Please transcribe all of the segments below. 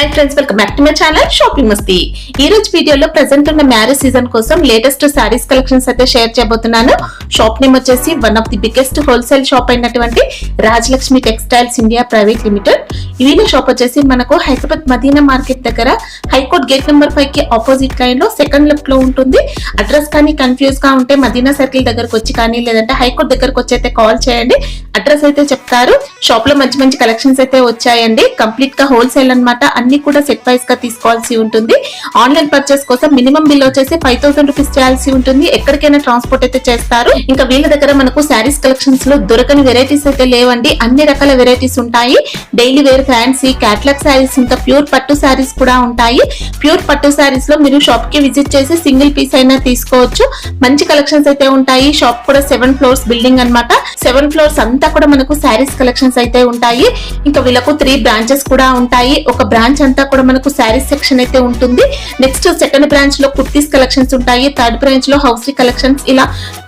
Hi friends, welcome back to my channel Shopping Masti. ఈ రోజు వీడియోలో ప్రెజెంట్ ఉన్న మ్యారేజ్ సీజన్ కోసం లేటెస్ట్ సారీస్ కలెక్షన్స్ అయితే షేర్ చేయబోతున్నాను. షాప్ నేమ్ వచ్చేసి one of the biggest wholesale shop అయినటువంటి Rajalakshmi textiles India private limited. వీళ్ళ షాప్ వచ్చేసి మనకు హైదరాబాద్ మదీనా మార్కెట్ దగ్గర హైకోర్ట్ గేట్ నెంబర్ 5 కి ఆపోజిట్ లైన్ లో సెకండ్ లెఫ్ట్ లో ఉంటుంది. అడ్రస్ కానీ కన్ఫ్యూజ్ గా ఉంటే మదీనా సర్కిల్ దగ్గరకు వచ్చి కానీ లేదంటే హైకోర్ట్ దగ్గరకు వచ్చి అయితే కాల్ చేయండి. అడ్రస్ అయితే చెప్తారు. షాప్ లో మంచి మంచి కలెక్షన్స్ అయితే వచ్చాయండి. కంప్లీట్ గా హోల్సేల్ అన్నమాట. అన్ని కూడా సెట్ వైస్ గా తీసుకోవాల్సి ఉంటుంది. ఆన్లైన్ పర్చేస్ కోసం మినిమం బిల్ వచ్చేసి 5000 రూపీస్ చేయాల్సి ఉంటుంది. ఎక్కడికైనా ట్రాన్స్పోర్ట్ అయితే చేస్తారు. ఇంకా వీళ్ళ దగ్గర మనకు శారీస్ కలెక్షన్స్ లో దొరకని వెరైటీస్ అయితే లేవండి. అన్ని రకాల వెరైటీస్ ఉంటాయి. Daily wear, fancy, catalogue saris, ఇంకా ప్యూర్ పట్టు శారీస్ కూడా ఉంటాయి. ప్యూర్ పట్టు శారీస్ లో మీరు షాప్ కి విజిట్ చేసి సింగిల్ పీస్ అయినా తీసుకోవచ్చు. మంచి కలెక్షన్స్ అయితే ఉంటాయి. షాప్ కూడా 7 ఫ్లోర్స్ బిల్డింగ్ అన్నమాట. 7 ఫ్లోర్స్ అంతా కూడా మనకు శారీస్ కలెక్షన్స్ అయితే ఉంటాయి. ఇంకా వీళ్ళకు 3 బ్రాంచెస్ కూడా ఉంటాయి. ఒక బ్రాంచ్ అంతా కూడా మనకు శారీస్ సెక్షన్ అయితే ఉంటుంది. నెక్స్ట్ సెకండ్ బ్రాంచ్ లో కుర్తీస్ కలెక్షన్స్ ఉంటాయి. థర్డ్ బ్రాంచ్ లో హౌసీ కలెక్షన్స్, ఇలా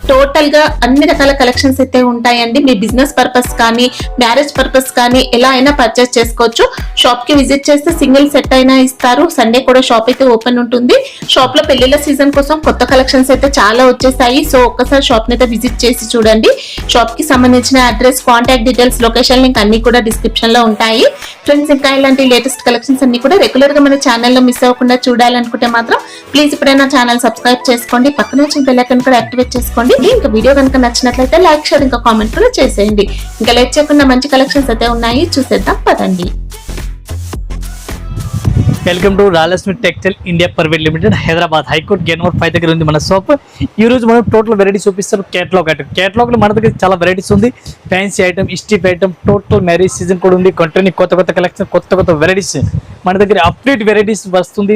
టోటల్ గా అన్ని రకాల కలెక్షన్స్ అయితే ఉంటాయండి. మీ బిజినెస్ పర్పస్ కానీ మ్యారేజ్ పర్పస్ కానీ ఎలా అయినా పర్చేస్ చేసుకోవచ్చు. షాప్ కి విజిట్ చేస్తే సింగిల్ సెట్ అయినా ఇస్తారు. సండే కూడా షాప్ అయితే ఓపెన్ ఉంటుంది. షాప్ లో పెళ్లిళ్ళ సీజన్ కోసం కొత్త కలెక్షన్స్ అయితే చాలా వచ్చేసాయి. సో ఒక్కసారి షాప్ ని అయితే విజిట్ చేసి చూడండి. షాప్ కి సంబంధించిన address, contact details, location link అన్ని కూడా డిస్క్రిప్షన్ లో ఉంటాయి. ఫ్రెండ్స్, ఇంకా ఇలాంటి లేటెస్ట్ కలెక్షన్స్ అన్ని కూడా రెగ్యులర్ గా మన ఛానల్లో మిస్ అవ్వకుండా చూడాలనుకుంటే మాత్రం ప్లీజ్ ఇప్పుడైనా ఛానల్ సబ్స్క్రైబ్ చేసుకోండి. పక్కన వచ్చిన బెల్ ఐకాన్ కూడా యాక్టివేట్ చేసుకోండి. ఇంకా వీడియో కనుక నచ్చినట్లయితే లైక్, షేర్, ఇంకా కామెంట్ కూడా చేసేయండి. ఇంకా లేట్ చేయకుండా మంచి కలెక్షన్స్ అయితే ఉన్నాయి, చూసేద్దాం పదండి. Welcome to Rajalakshmi textile India private limited, Hyderabad high court gate number 5 దగ్గర ఉంది మన షాప్. ఈ రోజు మనం టోటల్ వెరైటీస్ చూపిస్తారు. కేటలాగ్ లో మన దగ్గర చాలా వెరైటీస్ ఉంది. Fancy item, stiff item, total marriage season కూడా ఉంది. కంటిన్యూ కొత్త కలెక్షన్, కొత్త వెరైటీస్ మన దగ్గర అప్డేట్ వెరైటీస్ వస్తుంది.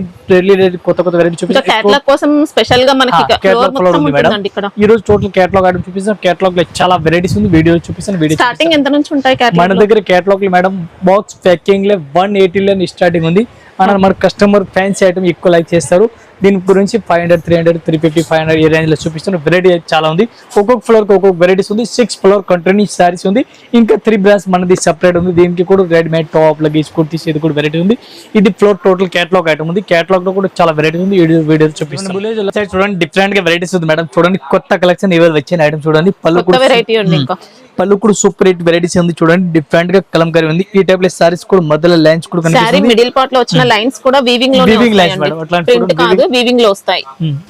కొత్త వెరైటీ చూపిస్తారు. కేటలాగ్ కోసం స్పెషల్ గా మనకి కేటలాగ్ ఫ్లోర్ ఉంది మేడం. ఈ రోజు టోటల్ కేటలాగ్ ఐటమ్ చూపిస్తాం. కేటలాగ్ లో చాలా వెరైటీస్ ఉంది. వీడియో చూపిస్తాను. వీడియో స్టార్టింగ్ ఎంత నుంచి ఉంటాయి మన దగ్గర కేటలాగ్ లో మేడం? బాక్స్ ప్యాకింగ్ లో 180 లో స్టార్టింగ్ ఉంది. అన్నారు మన కస్టమర్ ఫ్యాన్సీ ఐటమ్ ఎక్కువ లైక్ చేస్తారు. దీని గురించి 500, 300, 350, 500 ఈ రేంజ్ లో చూపిస్తున్న వెరైటీ చాలా ఉంది. ఒక్కొక్క ఫ్లోర్ కి ఒక్కొక్క వెరైటీస్ ఉంది. 6 ఫ్లోర్ కంటిన్యూ సారీస్ ఉంది. ఇంకా 3 బ్రాంచ్ మనది సెపరేట్ ఉంది. దీనికి కూడా రెడీమేడ్ టాప్ లగేజ్ కుర్తీస్ ఇది కూడా వెరైటీ ఉంది. ఇది ఫ్లోర్ టోటల్ కేటలాగ్ ఐటమ్ ఉంది. కేటలాగ్ లో కూడా చాలా వెరైటీ ఉంది. వీడియో చూపిస్తాను. చూడండి, డిఫరెంట్ గా వెరైటీస్ ఉంది మేడం. చూడండి, కొత్త కలెక్షన్ ఇవాళ వచ్చిన ఐటమ్ చూడండి. పళ్ళు కూడా సూపర్ హిట్ వెరైటీస్ ఉంది. చూడండి, డిఫరెంట్ గా కలంకారీ ఉంది. ఈ టైప్ లో సారీస్ కూడా మధ్యలో లైన్స్ కూడా కనిపిస్తుంది. మిడిల్ పార్ట్ లో వచ్చిన లైన్స్ కూడా వీవింగ్ లో లైన్స్ మేడం. వీవింగ్ లో వస్తాయి.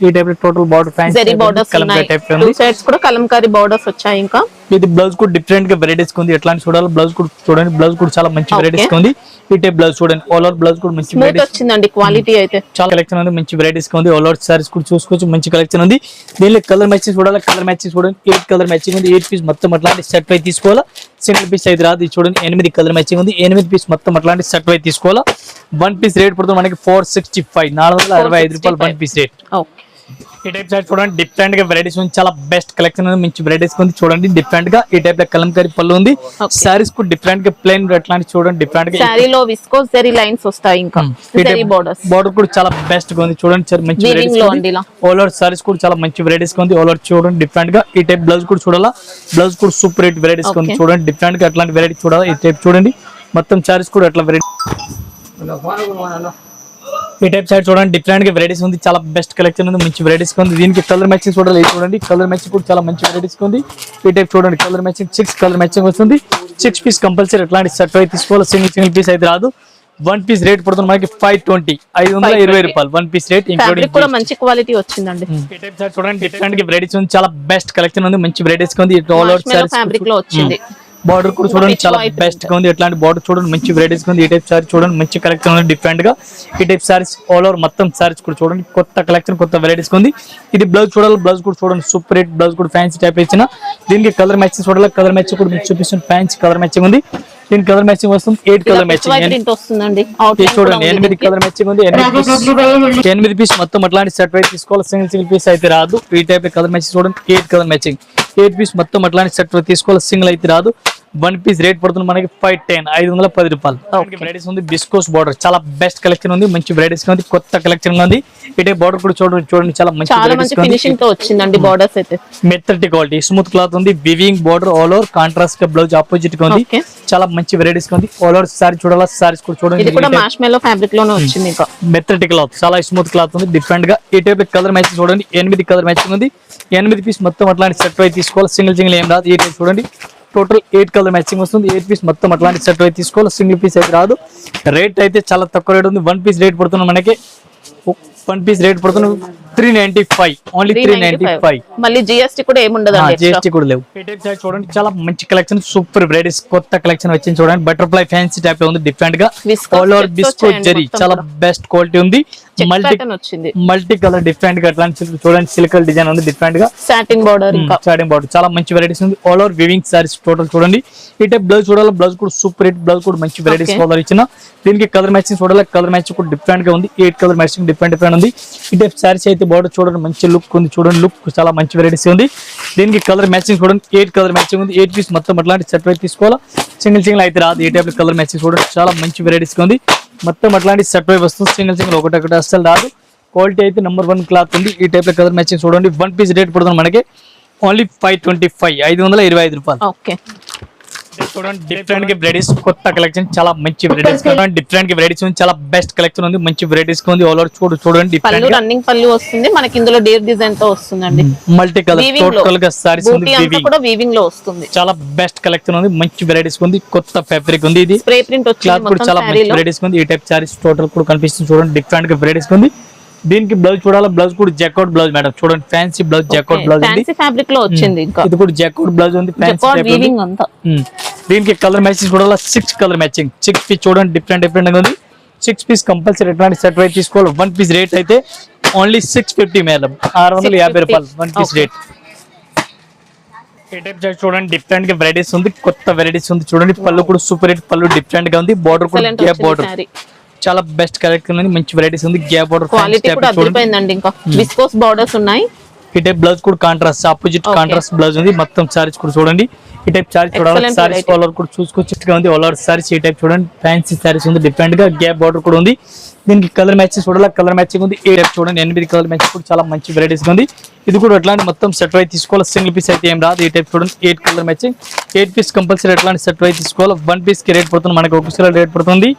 ఈ టైప్ లో total border fancy borders Kalamkari type లో సైడ్స్ కూడా కలంకారీ బోర్డర్స్ వచ్చాయి. ఇంకా ఇది బ్లౌజ్ కూడా డిఫరెంట్ గా వెరైటీస్ ఉంది. ఎట్లా చూడాలి, బ్లౌజ్ కూడా చూడండి. బ్లౌజ్ కూడా చాలా మంచి వెరైటీస్ ఉంది. ఈ టైప్ బ్లౌజ్ చూడండి. ఆల్ ఓవర్ బ్లౌజ్ కూడా మంచి వెరైటీస్ వచ్చిందండి. క్వాలిటీ అయితే చాలా కలెక్షన్ ఉంది. మంచి వెరైటీస్ ఉంది. ఆల్ ఓవర్ సారీస్ కూడా చూసుకోవచ్చు. మంచి కలెక్షన్ ఉంది. దీనిలో కలర్ మ్యాచింగ్ చూడాలి. కలర్ మ్యాచింగ్ చూడండి. 8 కలర్ మ్యాచింగ్ ఉంది. 8 పీస్ మొత్తం అట్లాంటి సెట్ పై తీసుకోవాలా. సింగిల్ పీస్ అయితే రాదు. చూడండి, 8 కలర్ మ్యాచింగ్ ఉంది. 8 పీస్ మొత్తం అట్లాంటి సెట్ పై తీసుకోవాలా. 1 పీస్ రేట్ పడుతుంది మనకి 465, 465 రూపాయలు 1 పీస్ రేట్. ఈ టైప్ సైడ్ చూడండి, డిఫరెంట్ గా వెరైటీస్ ఉంది. చాలా బెస్ట్ కలెక్షన్ ఉంది. మంచి వెరైటీస్ ఉంది. చూడండి, డిఫరెంట్ గా ఈ టైప్ లో కలంకారీ పళ్ళు ఉంది. సారీస్ కూడా డిఫరెంట్ గా ప్లెయిన్ అట్లాంటి చూడండి. డిఫరెంట్ గా సారీలో విస్కోస్ జరీ లైన్స్ వస్తాయి. ఇంకా జరీ బోర్డర్ కూడా చాలా బెస్ట్ గా ఉంది. చూడండి, మంచి వెరైటీస్ ఉంది. ఆల్ ఓవర్ సారీస్ కూడా చాలా మంచి వెరైటీస్ ఉంది. ఆల్ ఓవర్ చూడండి, డిఫరెంట్ గా ఈ టైప్ బ్లౌజ్ కూడా చూడాలా. బ్లౌజ్ కూడా సూపర్ హిట్ వెరైటీస్ ఉంది. చూడండి, డిఫరెంట్ గా అట్లాంటి వెరైటీ చూడాలా. ఈ టైప్ చూడండి, మొత్తం సారీస్ కూడా అట్లా వెరైటీ. ఈ టైప్ సైడ్ చూడండి, డిఫరెంట్ గా వెరైటీస్ ఉంది. చాలా బెస్ట్ కలెక్షన్ ఉంది. మంచి వెరైటీస్ ఉంది. దీనికి కలర్ మ్యాచింగ్ చూడాలి. చూడండి, కలర్ మ్యాచింగ్ కూడా చాలా మంచి వెరైటీస్ ఉంది. ఈ టైప్ చూడండి, కలర్ మ్యాచింగ్ 6 కలర్ మ్యాచింగ్ వస్తుంది. 6 పీస్ కంపల్సరీ ఎట్లాంటి సెట్ అయితే తీసుకోవాలి. సింగిల్ పీస్ అయితే రాదు. 1 పీస్ రేట్ పడుతుంది మనకి 520, 520 రూపాయలు 1 పీస్ రేట్. ఇంక్లూడింగ్ కూడా మంచి క్వాలిటీ వచ్చిందండి. ఈ టైప్ సైడ్ చూడండి, డిఫరెంట్ గా వెరైటీస్ ఉంది. చాలా బెస్ట్ కలెక్షన్ ఉంది. మంచి వెరైటీస్ ఉంది. ఆల్ ఓవర్ ఫ్యాబ్రిక్ లో వచ్చింది. బార్డర్ కూడా చూడండి, చాలా బెస్ట్ గా ఉంది. ఎట్లాంటి బార్డర్ చూడండి, మంచి వెరైటీస్ ఉంది. ఈ టైప్ సారీ చూడండి, మంచి కలెక్షన్ ఉంది. డిఫరెంట్ గా ఈ టైప్ సారీస్ ఆల్ ఓవర్ మొత్తం సారీస్ కూడా చూడండి, కొత్త కలెక్షన్, కొత్త వెరైటీస్ ఉంది. ఇది బ్లౌజ్ చూడాలి. బ్లౌజ్ కూడా చూడండి, సూపర్ హిట్ బ్లౌజ్ కూడా ఫ్యాన్సీ టైప్ ఇచ్చిన. దీనికి కలర్ మ్యాచింగ్ చూడాలి. కలర్ మ్యాచింగ్ కూడా మీకు చూపిస్తుంది. ఫ్యాన్సీ కలర్ మ్యాచింగ్ ఉంది. దీని కలర్ మ్యాచింగ్ వస్తుంది. 8 కలర్ మ్యాచింగ్ చూడండి. 8 కలర్ మ్యాచింగ్ ఉంది. 8 పీస్ మొత్తం అట్లాంటి సెట్ అయితే తీసుకోవాలి. సింగిల్ పీస్ అయితే రాదు. ఈ టైప్ కలర్ మ్యాచింగ్ చూడండి. 8 కలర్ మ్యాచింగ్. 8 పీస్ మొత్తం అట్లాంటి సెట్ తీసుకోవాలి. సింగిల్ అయితే రాదు. 1 పీస్ రేట్ పడుతుంది మనకి 510, 510 రూపాయలు. వెరైటీస్ ఉంది. బిస్కోస్ బార్డర్ చాలా బెస్ట్ కలెక్షన్ ఉంది. మంచి వెరైటీస్ ఉంది. కొత్త కలెక్షన్ ఉంది. ఇటే బార్డర్ కూడా చూడండి చాలా మంచి చాలా మంచి ఫినిషింగ్ తో వచ్చిందండి బార్డర్స్ అయితే. మెత్తటి క్వాలిటీ స్మూత్ క్లాత్ ఉంది. Weaving border all over contrast blouse opposite గా ఉంది. Okay. చాలా మంచి వెరైటీస్ ఉంది. ఆల్ ఓవర్ సారీ చూడాలా, సారీస్ కూడా చూడండి. ఇది కూడా మార్ష్మెల్లో ఫ్యాబ్రిక్ లోనే వచ్చింది. ఇంకా మెత్తటి క్లాత్ చాలా స్మూత్ క్లాత్ ఉంది. డిఫరెంట్ గా ఈ టైప్ కలర్ మ్యాచింగ్ చూడండి. 8 కలర్ మ్యాచింగ్ ఉంది. 8 పీస్ మొత్తం అట్లాంటి సెట్ వై తీసుకోవాలి. సింగిల్ ఏం రాదు. ఈ టైప్ చూడండి టోటల్ 8 కలర్ మ్యాచింగ్ వస్తుంది. 8 పీస్ మొత్తం అట్లాంటి సెట్ వై తీసుకోవాలి. సింగిల్ పీస్ అయితే రాదు. రేట్ అయితే చాలా తక్కువ రేట్ ఉంది. 1 పీస్ రేట్ పడుతుంది మనకి. 1 పీస్ రేట్ పడుతుంది 395, ఓన్లీ 395. మళ్ళీ జిఎస్టీ కూడా ఏముండదండి. జిఎస్టీ కూడా లేవు. చూడండి చాలా మంచి కలెక్షన్, సూపర్ వెరైటీస్, కొత్త కలెక్షన్ వచ్చింది చూడండి. బటర్ఫ్లై ఫ్యాన్సీ టైప్ లో ఉంది. డిఫరెంట్ గా ఆల్ ఓవర్ బిస్కట్ జరీ చాలా బెస్ట్ క్వాలిటీ ఉంది. మల్టీ కలర్ డిఫరెంట్ గా అట్లాంటి చూడండి. సిల్కల్ డిజైన్ ఉంది. డిఫరెంట్ గా సాటిన్ బార్డర్, సాటిన్ బార్డర్ చాలా మంచి వెరైటీస్ ఉంది. All over weaving saris total చూడండి. ఈ టైప్ బ్లౌజ్ చూడాలి. బ్లౌజ్ కూడా సూపర్ హిట్ బ్లౌజ్ కూడా మంచి వెరైటీస్ కలర్ ఇచ్చిన. దీనికి కలర్ మ్యాచింగ్ చూడాలి. కలర్ మ్యాచింగ్ కూడా డిఫరెంట్ గా ఉంది. 8 కలర్ మ్యాచింగ్ డిఫరెంట్ ఉంది. ఈ టైప్ సారీస్ అయితే బార్డర్ చూడండి మంచి లుక్ ఉంది. చూడండి లుక్ చాలా మంచి వెరైటీస్ ఉంది. దీనికి కలర్ మ్యాచింగ్ చూడండి. 8 కలర్ మ్యాచింగ్ ఉంది. 8 పీస్ మొత్తం అట్లాంటి సెట్ వైపు తీసుకోవాలా. సింగిల్ అయితే రాదు. ఈ టైప్ కలర్ మ్యాచింగ్ చూడండి చాలా మంచి వెరైటీస్ ఉంది. మొత్తం అట్లాంటి సెట్ వైపు వస్తుంది. సింగిల్ ఒకటి అసలు రాదు. క్వాలిటీ అయితే నెంబర్ 1 క్లాత్ ఉంది. ఈ టైప్ కలర్ మ్యాచింగ్ చూడండి. 1 పీస్ రేట్ పడుతుంది మనకి ఓన్లీ 525, 525 రూపాయలు. ఓకే చూడండి డిఫరెంట్ గా వెరైటీస్, కొత్త కలెక్షన్ చాలా మంచి వెరైటీస్. డిఫరెంట్ గా వెరైటీస్ ఉంది. చాలా బెస్ట్ కలెక్షన్ ఉంది. మంచి వెరైటీస్ ఉంది. ఆల్ ఓవర్ చూడండి. పళ్ళు రన్నింగ్ పళ్ళు వస్తుంది మనకి. ఇందులో డేర్ డిజైన్ తో వస్తుందండి. మల్టీ కలర్ టోటల్ గా సారీస్ ఉంది. వీవింగ్ లో వస్తుంది. చాలా బెస్ట్ కలెక్షన్ ఉంది. మంచి వెరైటీస్ ఉంది. కొత్త ఫ్యాబ్రిక్ ఉంది. ఇది స్ప్రే ప్రింట్ క్లాత్ కూడా చాలా మంచి వెరైటీస్ ఉంది. ఈ టైప్ సారీస్ టోటల్ కూడా కనిపిస్తుంది చూడండి. డిఫరెంట్ గా వెరైటీస్ ఉంది. దీనికి బ్లౌజ్ చూడాలి. బ్లౌజ్ కూడా జాకౌట్ బ్లౌజ్ మేడం. చూడండి ఫ్యాన్సీ బ్లౌజ్, జాకౌట్ బ్లౌజ్ ఉంది. ఫ్యాన్సీ ఫ్యాబ్రిక్ లో వచ్చింది. ఇంకా ఇది కూడా జాకౌట్ బ్లౌజ్ ఉంది. ఫ్యాన్సీ వీవింగ్ అంతా. దీనికి కలర్ మ్యాచింగ్ చూడాలి. 6 కలర్ మ్యాచింగ్. 6 పీస్ చూడండి డిఫరెంట్ గా ఉంది. 6 పీస్ కంపల్సరీ ఎట్లాంటి సెట్ వైపు తీసుకోవాలి. 1 పీస్ రేట్ అయితే ఓన్లీ 650 మేడం. 650 రూపాయలు 1 పీస్ రేట్. ఈ టైప్ చూడండి డిఫరెంట్ గా వెరైటీస్ ఉంది. కొత్త వెరైటీస్ ఉంది. చూడండి పళ్ళు కూడా సూపర్ హిట్ పళ్ళు డిఫరెంట్ గా ఉంది. బార్డర్ కూడా గ్యాప్ బార్డర్ చాలా బెస్ట్ కలెక్షన్ ఉంది. మంచి వెరైటీస్ ఉంది. గ్యాప్ బార్డర్ క్వాలిటీ కూడా అదిరిపోయిందండి. ఇంకా విస్కోస్ బార్డర్స్ ఉన్నాయి. ఈ టైప్ బ్లౌజ్ కూడా కాంట్రాస్ట్ ఆపోజిట్ కాంట్రాస్ట్ బ్లౌజ్ ఉంది. మొత్తం సారీస్ కూడా చూడండి. ఈ టైప్ సారీస్ చూడాలి. సారీస్ కలర్ కూడా చూసుకోవచ్చు ఉంది. ఆల్ ఓవర్ సారీస్ ఈ టైప్ చూడండి. ఫ్యాన్సీ సారీస్ ఉంది. డిఫరెంట్ గా గ్యాప్ బార్డర్ కూడా ఉంది. దీనికి కలర్ మ్యాచింగ్ చూడాలి. కలర్ మ్యాచింగ్ ఉంది. ఈ టైప్ చూడండి. 8 కలర్ మ్యాచింగ్ కూడా చాలా మంచి వెరైటీస్ ఉంది. ఇది కూడా అట్లాంటి మొత్తం సెట్ వై తీసుకోవాలి. సింగిల్ పీస్ అయితే ఏం రాదు. ఈ టైప్ చూడండి. 8 కలర్ మ్యాచింగ్. 8 పీస్ కంపల్సరీ అట్లాంటి సెట్ వై తీసుకోవాలి. 1 పీస్ కి రేట్ పడుతుంది మనకి. 1 పీస్ రేట్ పడుతుంది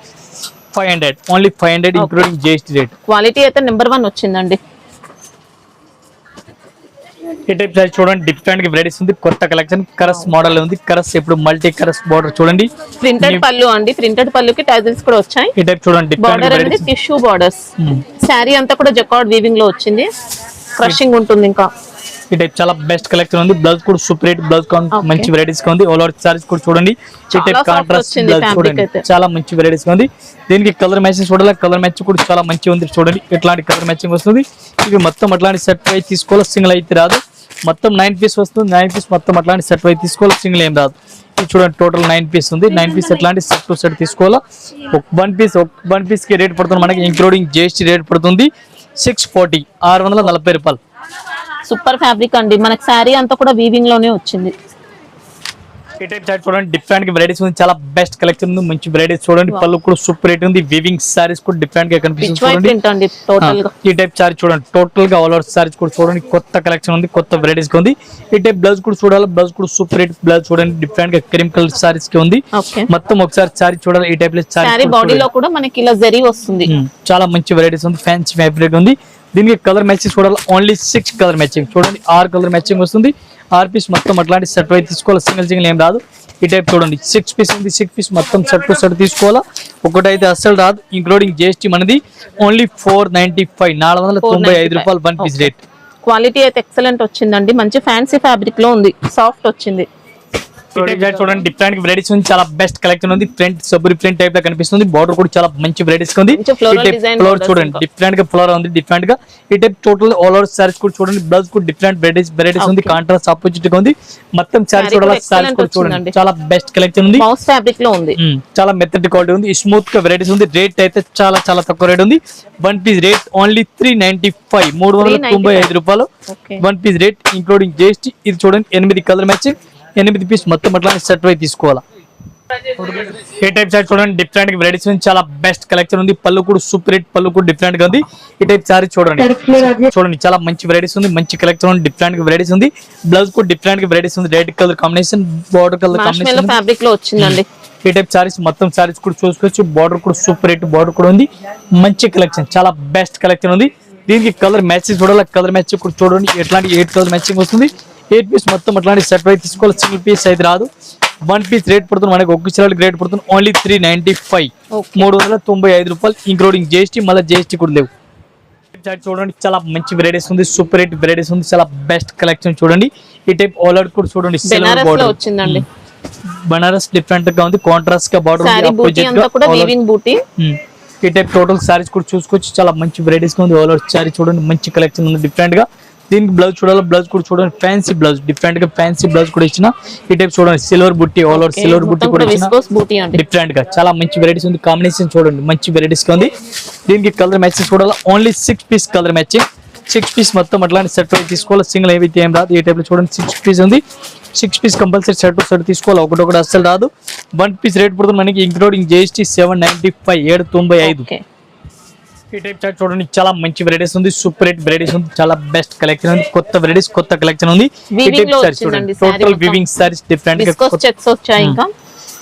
500, only 500 including GST rate. Quality అయితే నెంబర్ 1 వచ్చిందండి. ఈ టైప్ సారీ చూడండి. డిఫరెంట్ గా వెరైటీస్ ఉంది. కొత్త కలెక్షన్ కరస్ మోడల్ ఉంది. కరస్ ఇప్పుడు మల్టీ కరస్ బార్డర్ చూడండి. ప్రింటెడ్ పళ్ళు అండి. ప్రింటెడ్ పళ్ళుకి టైజిల్స్ కూడా వచ్చాయి. ఈ టైప్ చూడండి. బార్డర్ అనేది టిష్యూ బార్డర్స్. శారీ అంతా కూడా జకార్డ్ వీవింగ్ లో వచ్చింది. క్రషింగ్ ఉంటుంది. ఇంకా ఈ టైప్ చాలా బెస్ట్ కలెక్షన్ ఉంది. బ్లౌజ్ కూడా సూపర్ హిట్ బ్లౌజ్ మంచి వెరైటీస్ ఉంది. ఆల్ ఓవర్ సారీస్ కూడా చూడండి. ఈ టైప్ కాంట్రాస్ట్ బ్లౌజ్ చూడండి. చాలా మంచి వెరైటీస్ ఉంది. దీనికి కలర్ మ్యాచింగ్ చూడాలి. కలర్ మ్యాచింగ్ కూడా చాలా మంచి ఉంది. చూడండి ఇట్లాంటి కలర్ మ్యాచింగ్ వస్తుంది. ఇవి మొత్తం అట్లాంటి సెట్ అయితే తీసుకోవాలి. సింగిల్ అయితే రాదు. మొత్తం 9 పీస్ వస్తుంది. 9 పీస్ మొత్తం అట్లాంటి సెట్ అయితే తీసుకోవాలి. సింగిల్ ఏం రాదు. ఇది చూడండి టోటల్ 9 పీస్ ఉంది. 9 పీస్ అట్లాంటి సెట్ టు సెట్ తీసుకోవాలా. 1 పీస్ కి రేట్ పడుతుంది మనకి ఇంక్లూడింగ్ జిఎస్టీ రేట్ పడుతుంది 640, 640 రూపాయలు. సూపర్ ఫ్యాబ్రిక్ అండి. మనకి శారీ అంతా కూడా వీవింగ్ లోనే వచ్చింది. ఈ టైప్ చార్ట్ చూడండి. డిఫరెంట్ గా వెరైటీస్ ఉంది. చాలా బెస్ట్ కలెక్షన్ ఉంది. మంచి వెరైటీస్ చూడండి. పళ్ళు కూడా సూపర్ రేట్ ఉంది. వివింగ్ సారీస్ కూడా డిఫరెంట్ గా కనిపిస్తుంది చూడండి. ఈ టైప్ సారీ చూడండి. టోటల్ గా ఆల్ ఓవర్ సారీస్ కూడా చూడండి. కొత్త కలెక్షన్ ఉంది. కొత్త వెరైటీస్ ఉంది. ఈ టైప్ బ్లౌజ్ కూడా చూడాలి. బ్లౌజ్ కూడా సూపర్ రేట్ బ్లౌజ్ చూడండి. డిఫరెంట్ గా క్రీమ్ కలర్ సారీస్ కి ఉంది. మొత్తం ఒకసారి సారీ చూడాలి. ఈ టైప్ లో సారీ బాడీలో కూడా మనకి ఇలా జరీ వస్తుంది. చాలా మంచి వెరైటీస్ ఉంది. ఫ్యాన్సీ ఫ్యాబ్రిక్ ఉంది. దీనికి కలర్ మ్యాచింగ్ చూడాలి. ఓన్లీ 6 కలర్ మ్యాచింగ్ చూడండి. 6 కలర్ మ్యాచింగ్ వస్తుంది. 6 పీస్ మొత్తం అట్లాంటి సెట్ అయితే తీసుకోవాలి. సింగిల్ ఏం రాదు. ఈ టైప్ చూడండి. 6 పీస్ ఉంది. 6 పీస్ మొత్తం సెట్ టు సెట్ తీసుకోవాలా. ఒకటైతే అస్సలు రాదు. ఇంక్లూడింగ్ జిఎస్టీ మనది ఓన్లీ 495, 495 రూపాయలు 1 పీస్ రేట్. క్వాలిటీ అయితే ఎక్సలెంట్ వచ్చిందండి. మంచి ఫ్యాన్సీ ఫ్యాబ్రిక్ లో ఉంది. సాఫ్ట్ వచ్చింది. చూడండి డిఫరెంట్ వెరైటీస్ ఉంది. చాలా బెస్ట్ కలెక్షన్ ఉంది. ఫ్రంట్ సబ్బురి ప్రింట్ టైప్ లో కనిపిస్తుంది. బార్డర్ కూడా చాలా మంచి వెరైటీస్ ఉంది. ఫ్లోర్ చూడండి. డిఫరెంట్ గా ఫ్లోర్ ఉంది. డిఫరెంట్ గా ఈ type total all over saris కూడా చూడండి. బ్లౌజ్ కూడా డిఫరెంట్ వెరైటీస్ ఉంది. కాంట్రాస్ట్ ఆపోజిట్ గా ఉంది. మొత్తం సారీ చూడాలి. సారీస్ కూడా చూడండి. చాలా బెస్ట్ కలెక్షన్ ఉంది. మౌస్ ఫ్యాబ్రిక్ లో ఉంది. చాలా మెత్తటి క్వాలిటీ ఉంది. స్మూత్ గా వెరైటీస్ ఉంది. రేట్ అయితే చాలా చాలా తక్కువ రేట్ ఉంది. 1 పీస్ రేట్ ఓన్లీ 395, 395 రూపాయలు 1 పీస్ రేట్ ఇంక్లూడింగ్ జిఎస్టీ. ఇది చూడండి 8 కలర్ మ్యాచింగ్. 8 పీస్ మొత్తం అట్లా సెట్ వై తీసుకోవాలా. ఈ టైప్ సారీ చూడండి డిఫరెంట్ గా వెరైటీస్ ఉంది, చాలా బెస్ట్ కలెక్షన్ ఉంది. పళ్ళు కూడా సూపర్ హిట్, పళ్ళు కూడా డిఫరెంట్ గా ఉంది. ఈ టైప్ సారీ చూడండి చాలా మంచి వెరైటీస్ ఉంది, మంచి కలెక్షన్ ఉంది, డిఫరెంట్ గా వెరైటీస్ ఉంది. బ్లౌజ్ కూడా డిఫరెంట్ గా వెరైటీస్ ఉంది, red colour combination, border colour combination fabric లో వచ్చిందండి. ఈ టైప్ సారీస్ మొత్తం సారీస్ కూడా చూసుకోవచ్చు. బార్డర్ కూడా సూపర్ హిట్ బార్డర్ కూడా ఉంది, మంచి కలెక్షన్, చాలా బెస్ట్ కలెక్షన్ ఉంది. దీనికి కలర్ మ్యాచింగ్ చూడాలి, కలర్ మ్యాచింగ్ కూడా చూడండి. ఎట్లాంటి 8 కలర్ మ్యాచింగ్ వస్తుంది. 8 పీస్ మొత్తం అట్లాంటి సెట్ వైజ్ తీసుకోవాలి, సింగిల్ పీస్ అయితే రాదు. 1 పీస్ రేట్ పడుతుంది మనకి, ఒక చిరాలు రేట్ పడుతుంది ఓన్లీ 395, 395 రూపాయలు ఇంక్లూడింగ్ జిఎస్టీ. మళ్ళీ జిఎస్టీ కూడా లేవు. చూడండి చాలా మంచి వెరైటీస్ ఉంది, సూపర్ హిట్ వెరైటీస్ ఉంది, చాలా బెస్ట్ కలెక్షన్ చూడండి. ఈ టైప్ ఆల్ అవుట్ కూడా చూడండి, సిల్వర్ బార్డర్ వచ్చిందండి. బనారస్ డిఫరెంట్ గా ఉంది, కాంట్రాస్ట్ గా బార్డర్ సారీ బూటీ అంతా కూడా వీవింగ్ బూటీ. ఈ టైప్ టోటల్ సారీస్ కూడా చూసుకోవచ్చు, చాలా మంచి వెరైటీస్ ఉంది. ఆల్ అవుట్ సారీ చూడండి, మంచి కలెక్షన్ ఉంది డిఫరెంట్ గా. దీనికి బ్లౌజ్ చూడాలి, బ్లౌజ్ కూడా చూడండి, ఫ్యాన్సీ బ్లౌజ్, డిఫరెంట్ గా ఫ్యాన్సీ బ్లౌజ్ కూడా ఇచ్చిన. ఈ టైప్ చూడండి సిల్వర్ బుట్టి, ఆల్ ఓవర్ సిల్వర్ బుట్టి కూడా ఇచ్చిన, డిఫరెంట్ గా చాలా మంచి వెరైటీస్ ఉంది. కాంబినేషన్ చూడండి మంచి వెరైటీస్ గా ఉంది. దీనికి కలర్ మ్యాచింగ్ చూడాలి, only 6 piece colour matching. 6 piece మొత్తం అట్లాంటి సెట్ వైజ్ తీసుకోవాలి, సింగిల్ ఏవైతే ఏం రాదు. ఈ టైప్ లో చూడండి 6 పీస్ ఉంది, 6 పీస్ కంపల్సరీ సెట్ తీసుకోవాలి, ఒకటి అస్సలు రాదు. 1 పీస్ రేట్ పడుతుంది మనకి ఇంక్లూడింగ్ జిఎస్టీ 795, 795. ఈ టైప్ చార్ట్ చూడండి, చాలా మంచి వెరైటీస్ ఉంది, సూపర్ హిట్ వెరైటీస్ ఉంది, చాలా బెస్ట్ కలెక్షన్ ఉంది, కొత్త వెరైటీస్, కొత్త కలెక్షన్ ఉంది. ఈ టైప్ సారీస్ చూడండి, టోటల్ వివింగ్ సారీస్ డిఫరెంట్ గా చెక్స్ వచ్చాయి. ఇంకా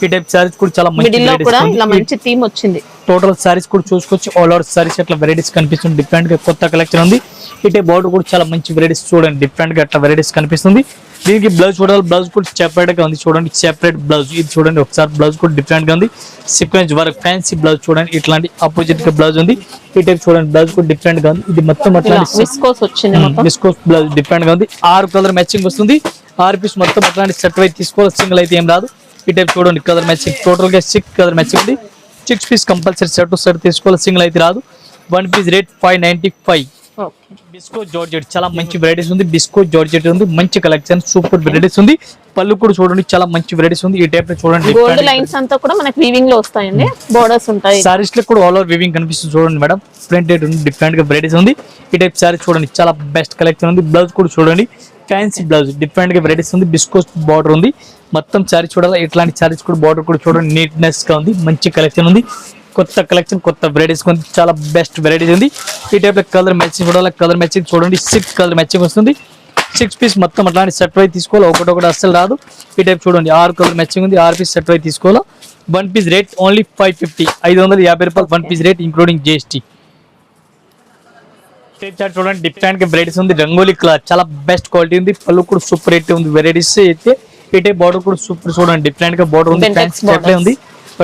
ఈ టైప్ సారీస్ కూడా చాలా మంచి వెరైటీస్ ఉంది, మంచి థీమ్ వచ్చింది. టోటల్ సారీస్ కూడా చూసుకోవచ్చు, ఆల్ ఓవర్ సారీస్ అట్లా వెరైటీస్ కనిపిస్తుంది, డిఫరెంట్ గా కొత్త కలెక్షన్ ఉంది. ఈ టైప్ బార్డర్ కూడా చాలా మంచి వెరైటీస్ చూడండి, డిఫరెంట్ గా అట్లా వెరైటీస్ కనిపిస్తుంది. దీనికి బ్లౌజ్ చూడాలి, బ్లౌజ్ కూడా సెపరేట్ గా ఉంది చూడండి, సెపరేట్ బ్లౌజ్. ఇది చూడండి ఒకసారి, బ్లౌజ్ కూడా డిఫరెంట్ గా ఉంది, సీక్వెన్స్ వర్క్ ఫ్యాన్సీ బ్లౌజ్ చూడండి, ఇట్లాంటి ఆపోజిట్ గా బ్లౌజ్ ఉంది. ఈ టైప్ చూడండి బ్లౌజ్ కూడా డిఫరెంట్ గా ఉంది. ఇది మొత్తం అట్లాంటి విస్కోస్ వచ్చింది, విస్కోస్ బ్లౌజ్ డిఫరెంట్ గా ఉంది. 6 కలర్ మ్యాచింగ్ వస్తుంది, 6 పీస్ మొత్తం అట్లాంటి సెట్ వైజ్ తీసుకోవాలి, సింగిల్ అయితే ఏం రాదు. ఈ టైప్ చూడండి కలర్ మ్యాచింగ్, టోటల్ గా 6 కలర్ మ్యాచింగ్ ఉంది. 6 పీస్ కంపల్సరీ సెట్ తీసుకోవాలి, సింగిల్ అయితే రాదు. 1 పీస్ రేట్ 595. బిస్కో జార్జెట్ చాలా మంచి వెరైటీస్ ఉంది, బిస్కో జార్జెట్ ఉంది, మంచి కలెక్షన్, సూపర్ వెరైటీస్ ఉంది. పళ్ళు కూడా చూడండి చాలా మంచి వెరైటీస్ ఉంది. ఈ టైప్ లో చూడండి గోల్డ్ లైన్స్ అంతా కూడా మనకి వీవింగ్ లో వస్తాయండి, బోర్డర్స్ ఉంటాయి. సారీస్ లో కూడా ఆల్ ఓవర్ వీవింగ్ కనిపిస్తుంది చూడండి మేడం, ప్రింటెడ్ ఉంది, డిఫరెంట్ గా వెరైటీస్ ఉంది. ఈ టైప్ సారీ చూడండి చాలా బెస్ట్ కలెక్షన్ ఉంది. బ్లౌజ్ కూడా చూడండి ఫ్యాన్సీ బ్లౌజ్, డిఫరెంట్ గా వెరైటీస్ ఉంది, బిస్కోస్ బార్డర్ ఉంది. మొత్తం సారీ చూడాలి, ఇట్లాంటి సారీస్ కూడా బార్డర్ కూడా చూడండి నీట్నెస్ గా ఉంది, మంచి కలెక్షన్ ఉంది, కొత్త కలెక్షన్, కొత్త వెరైటీస్ ఉంది, చాలా బెస్ట్ వెరైటీస్ ఉంది. ఈ టైప్ లో కలర్ మ్యాచింగ్ చూడాలి, కలర్ మ్యాచింగ్ చూడండి 6 కలర్ మ్యాచింగ్ వస్తుంది. 6 పీస్ మొత్తం అట్లాంటి సెట్ వైజ్ తీసుకోవాలి, ఒకటి అస్సలు రాదు. ఈ టైప్ చూడండి 6 కలర్ మ్యాచింగ్ ఉంది, 6 పీస్ సెట్ వైజ్ తీసుకోవాలి. 1 పీస్ రేట్ ఓన్లీ 550, 550 రూపాయలు 1 పీస్ రేట్ ఇంక్లూడింగ్ జిఎస్టీ. చూడండి డిఫరెంట్ గా వెరైటీస్ ఉంది, రంగోలీ క్లాత్ చాలా బెస్ట్ క్వాలిటీ ఉంది, పళ్ళు కూడా సూపర్ రేట్ ఉంది, వెరైటీస్ అయితే ఈ టైప్ బార్డర్ కూడా సూపర్ చూడండి, డిఫరెంట్ గా బార్డర్ ఉంది, ఫ్యాన్సీ టైప్ ఉంది.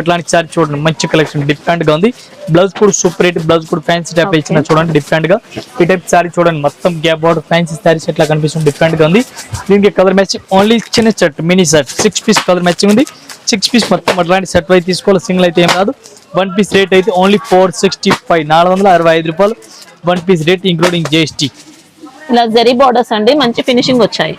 అట్లాంటి సారీ చూడండి మంచి కలెక్షన్, డిఫరెంట్ గా ఉంది. బ్లౌజ్ కూడా సూపర్ రేట్, బ్లౌజ్ కూడా ఫ్యాన్సీ టైప్ ఇచ్చిన చూడండి, డిఫరెంట్ గా. ఈ టైప్ సారీ చూడండి మొత్తం గ్యాప్ బార్డర్ ఫ్యాన్సీ సారీస్ ఎట్లా కనిపిస్తుంది, డిఫరెంట్ గా ఉంది. దీనికి కలర్ మ్యాచింగ్ ఓన్లీ చిన్న set, mini set, 6 piece colour matching ఉంది. 6 పీస్ మొత్తం అట్లాంటి సెట్ వైజ్ తీసుకోవాలి, సింగిల్ అయితే ఏం రాదు. 1 పీస్ రేట్ అయితే ఓన్లీ 465, 465 రూపాయలు 1 పీస్ రేట్ ఇంక్లూడింగ్ జిఎస్టీ. ఇలా జరీ బోర్డర్స్ అండి, మంచి ఫినిషింగ్ వచ్చాయి.